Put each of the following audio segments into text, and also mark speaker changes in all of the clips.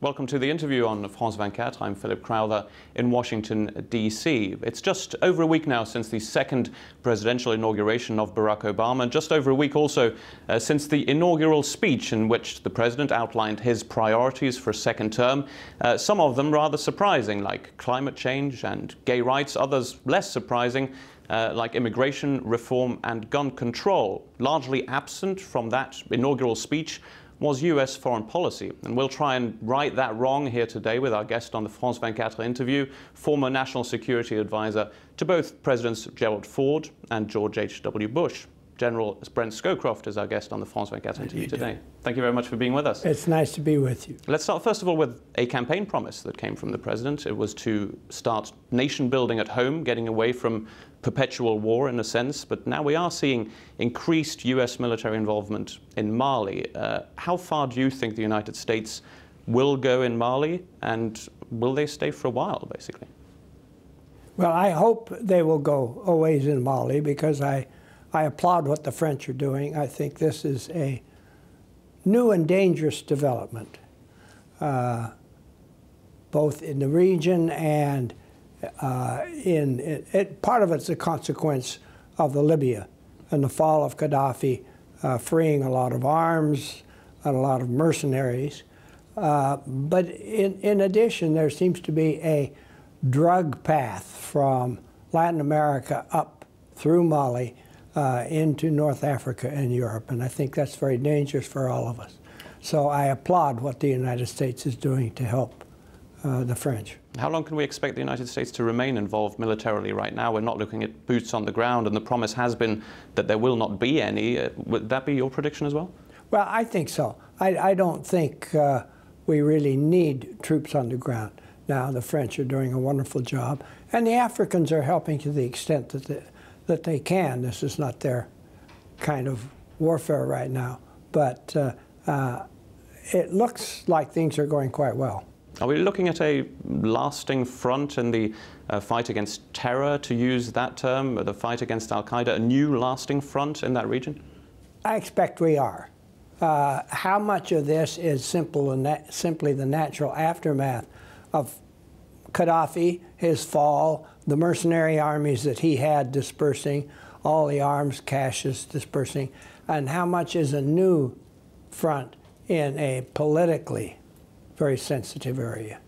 Speaker 1: Welcome to the interview on France 24. I'm Philip Crowther in Washington, D.C. It's just over a week now since the second presidential inauguration of Barack Obama, and just over a week also since the inaugural speech in which the president outlined his priorities for a second term, some of them rather surprising, like climate change and gay rights, others less surprising, like immigration reform and gun control. Largely absent from that inaugural speech was U.S. foreign policy. And we'll try and right that wrong here today with our guest on the France 24 interview, former National Security Advisor to both Presidents Gerald Ford and George H.W. Bush. General Brent Scowcroft is our guest on the France 24 interview today. Thank you very much for being with us.
Speaker 2: It's nice to be with you.
Speaker 1: Let's start first of all with a campaign promise that came from the president. It was to start nation building at home, getting away from perpetual war in a sense, but now we are seeing increased U.S. military involvement in Mali. How far do you think the United States will go in Mali, and will they stay for a while, basically?
Speaker 2: Well, I hope they will go a ways in Mali, because I applaud what the French are doing. I think this is a new and dangerous development, both in the region and part of it's a consequence of the Libya and the fall of Gaddafi, freeing a lot of arms and a lot of mercenaries. But in addition, there seems to be a drug path from Latin America up through Mali into North Africa and Europe, and I think that's very dangerous for all of us. So I applaud what the United States is doing to help the French.
Speaker 1: How long can we expect the United States to remain involved militarily right now? We're not looking at boots on the ground, and the promise has been that there will not be any. Would that be your prediction as well?
Speaker 2: Well, I think so. I don't think we really need troops on the ground. Now, the French are doing a wonderful job, and the Africans are helping to the extent that they can. This is not their kind of warfare right now, but it looks like things are going quite well.
Speaker 1: Are we looking at a lasting front in the fight against terror, to use that term, the fight against Al-Qaeda, a new lasting front in that region?
Speaker 2: I expect we are. How much of this is simply the natural aftermath of Gaddafi, his fall, the mercenary armies that he had dispersing, all the arms caches dispersing, and how much is a new front in a politically very sensitive area?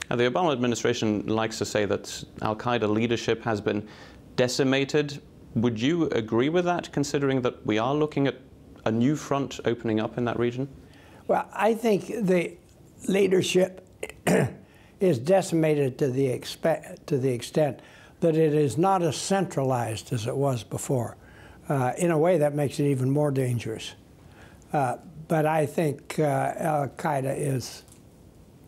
Speaker 1: Now, the Obama administration likes to say that Al-Qaeda leadership has been decimated. Would you agree with that, considering that we are looking at a new front opening up in that region?
Speaker 2: Well, I think the leadership is decimated to the extent that it is not as centralized as it was before. In a way, that makes it even more dangerous. But I think Al-Qaeda is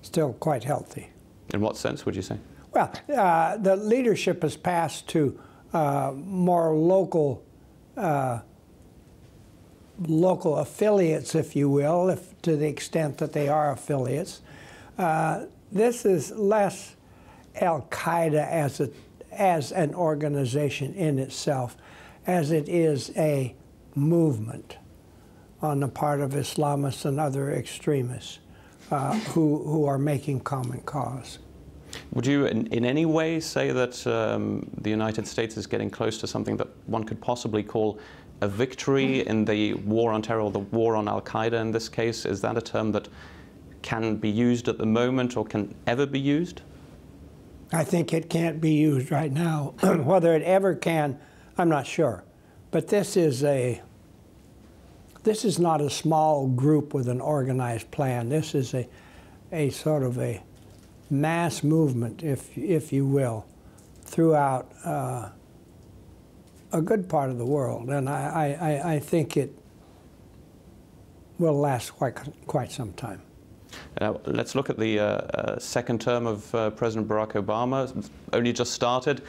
Speaker 2: still quite healthy.
Speaker 1: In what sense would you say?
Speaker 2: Well, the leadership has passed to more local affiliates, if you will, to the extent that they are affiliates. This is less Al-Qaeda as an organization in itself as it is a movement on the part of Islamists and other extremists who are making common cause.
Speaker 1: Would you in any way say that the United States is getting close to something that one could possibly call a victory in the war on terror, or the war on Al-Qaeda in this case? Is that a term that can be used at the moment, or can ever be used?
Speaker 2: I think it can't be used right now. Whether it ever can, I'm not sure. But this is not a small group with an organized plan. This is a sort of a mass movement, if you will, throughout a good part of the world. And I think it will last quite some time.
Speaker 1: Let's look at the second term of President Barack Obama. It's only just started.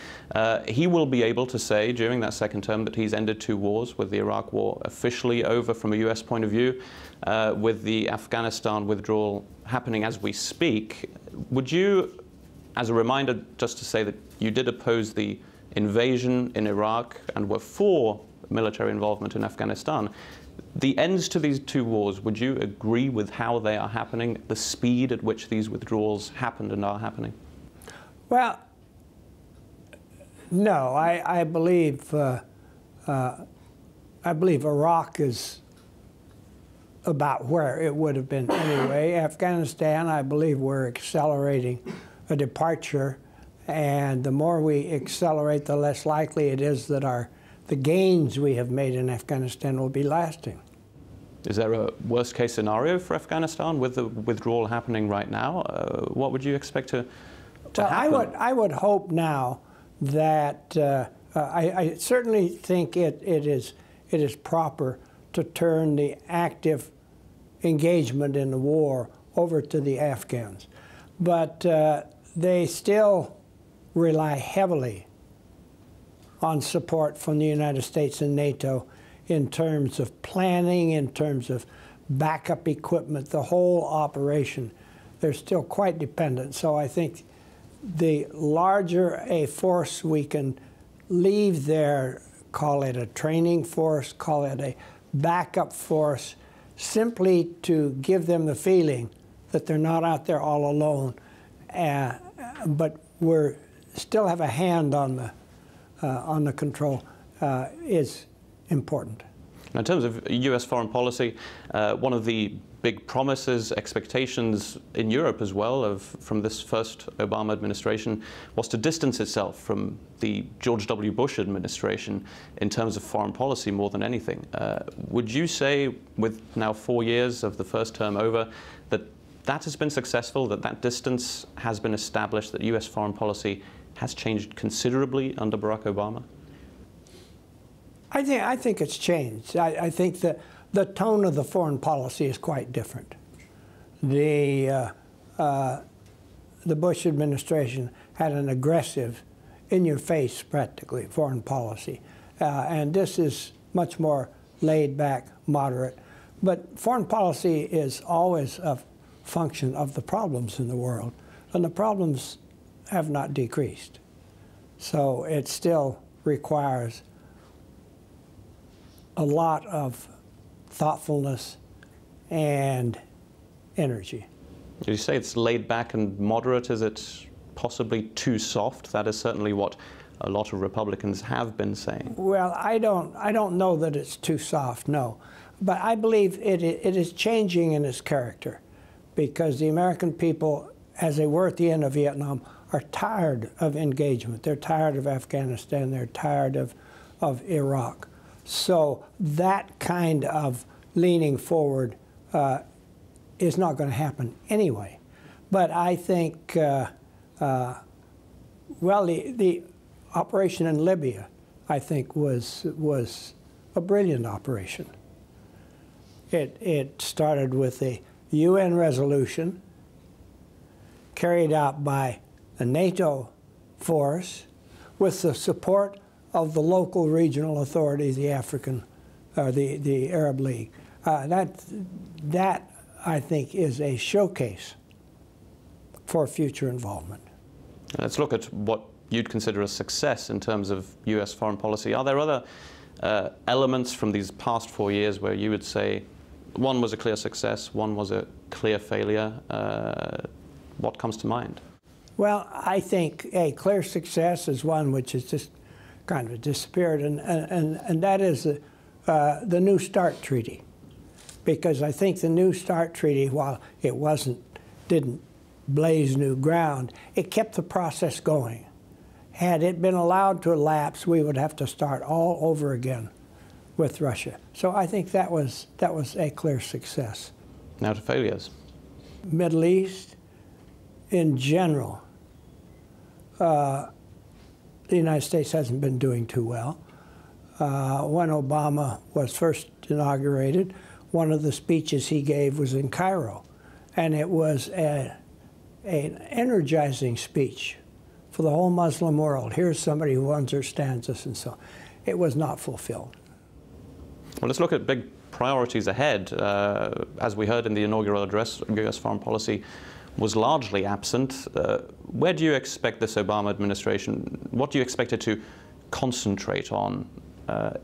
Speaker 1: He will be able to say during that second term that he's ended 2 wars, with the Iraq War officially over from a U.S. point of view, with the Afghanistan withdrawal happening as we speak. Would you, as a reminder, just to say that you did oppose the invasion in Iraq and were for military involvement in Afghanistan. The ends to these two wars, would you agree with how they are happening, the speed at which these withdrawals happened and are happening?
Speaker 2: Well, no, I believe Iraq is about where it would have been anyway. Afghanistan, I believe we're accelerating a departure, and the more we accelerate, the less likely it is that the gains we have made in Afghanistan will be lasting.
Speaker 1: Is there a worst-case scenario for Afghanistan with the withdrawal happening right now? What would you expect to happen?
Speaker 2: I would hope now that I certainly think it is proper to turn the active engagement in the war over to the Afghans. But they still rely heavily on support from the United States and NATO in terms of planning, in terms of backup equipment, the whole operation. They're still quite dependent. So I think the larger a force we can leave there, call it a training force, call it a backup force, simply to give them the feeling that they're not out there all alone, but we're still have a hand on the control is important.
Speaker 1: In terms of U.S. foreign policy, one of the big promises, expectations in Europe as well from this first Obama administration was to distance itself from the George W. Bush administration in terms of foreign policy more than anything. Would you say, with now 4 years of the first term over, that has been successful, that distance has been established, that U.S. foreign policy has changed considerably under Barack Obama?
Speaker 2: I think it's changed. I think that the tone of the foreign policy is quite different. The Bush administration had an aggressive, in-your-face, practically, foreign policy. And this is much more laid-back, moderate. But foreign policy is always a function of the problems in the world. And the problems have not decreased. So it still requires a lot of thoughtfulness and energy.
Speaker 1: You say it's laid back and moderate. Is it possibly too soft? That is certainly what a lot of Republicans have been saying.
Speaker 2: Well, I don't know that it's too soft, no. But I believe it is changing in its character, because the American people, as they were at the end of Vietnam, are tired of engagement. They're tired of Afghanistan. They're tired of Iraq. So that kind of leaning forward is not going to happen anyway. But I think, well, the operation in Libya, I think, was a brilliant operation. It started with a UN resolution carried out by a NATO force with the support of the local regional authorities, the the Arab League. That I think is a showcase for future involvement.
Speaker 1: Let's look at what you'd consider a success in terms of U.S. foreign policy. Are there other elements from these past 4 years where you would say one was a clear success, one was a clear failure? What comes to mind?
Speaker 2: Well, I think a clear success is one which has just kind of disappeared, and that is the New START Treaty. Because I think the New START Treaty, while it didn't blaze new ground, it kept the process going. Had it been allowed to elapse, we would have to start all over again with Russia. So I think that was a clear success.
Speaker 1: Now to failures.
Speaker 2: Middle East, in general, the United States hasn't been doing too well. When Obama was first inaugurated, one of the speeches he gave was in Cairo, and it was an energizing speech for the whole Muslim world. Here's somebody who understands us, and so on. It was not fulfilled.
Speaker 1: Well, let's look at big priorities ahead. As we heard in the inaugural address, U.S. foreign policy was largely absent. Where do you expect this Obama administration, what do you expect it to concentrate on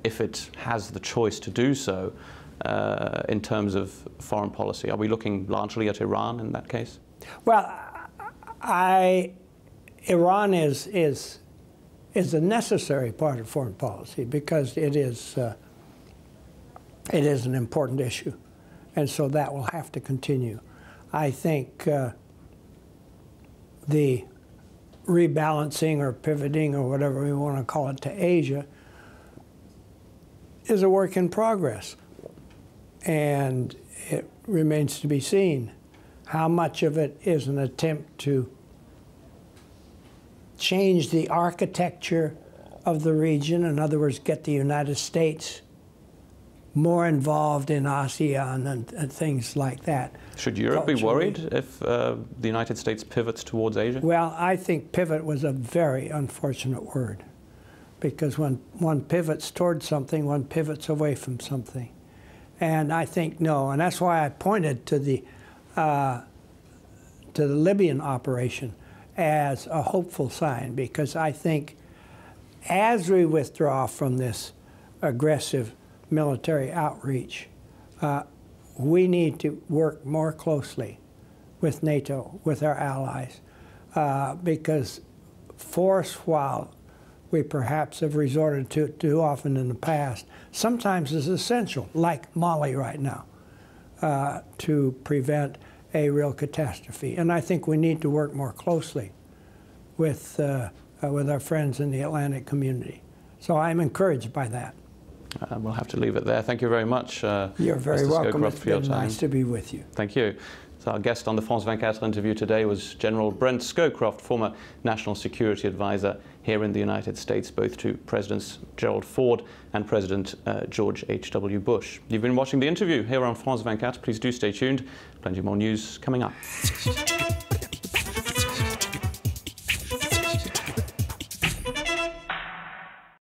Speaker 1: if it has the choice to do so, in terms of foreign policy? Are we looking largely at Iran in that case?
Speaker 2: Well, Iran is a necessary part of foreign policy because it is an important issue, and so that will have to continue. I think the rebalancing or pivoting or whatever we want to call it to Asia is a work in progress, and it remains to be seen how much of it is an attempt to change the architecture of the region. In other words, get the United States more involved in ASEAN and things like that.
Speaker 1: Should Europe be worried if the United States pivots towards Asia?
Speaker 2: Well, I think pivot was a very unfortunate word, because when one pivots towards something, one pivots away from something. And I think no, and that's why I pointed to the Libyan operation as a hopeful sign, because I think as we withdraw from this aggressive military outreach, we need to work more closely with NATO, with our allies, because force, while we perhaps have resorted to it too often in the past, sometimes is essential, like Mali right now, to prevent a real catastrophe. And I think we need to work more closely with our friends in the Atlantic community. So I'm encouraged by that.
Speaker 1: We'll have to leave it there. Thank you very much.
Speaker 2: You're very
Speaker 1: Mr.
Speaker 2: welcome.
Speaker 1: Scowcroft,
Speaker 2: It's
Speaker 1: for your
Speaker 2: been
Speaker 1: time.
Speaker 2: nice to be with you.
Speaker 1: Thank you. So our guest on the France 24 interview today was General Brent Scowcroft, former National Security Advisor here in the United States, both to Presidents Gerald Ford and President George H.W. Bush. You've been watching The Interview here on France 24. Please do stay tuned. Plenty more news coming up.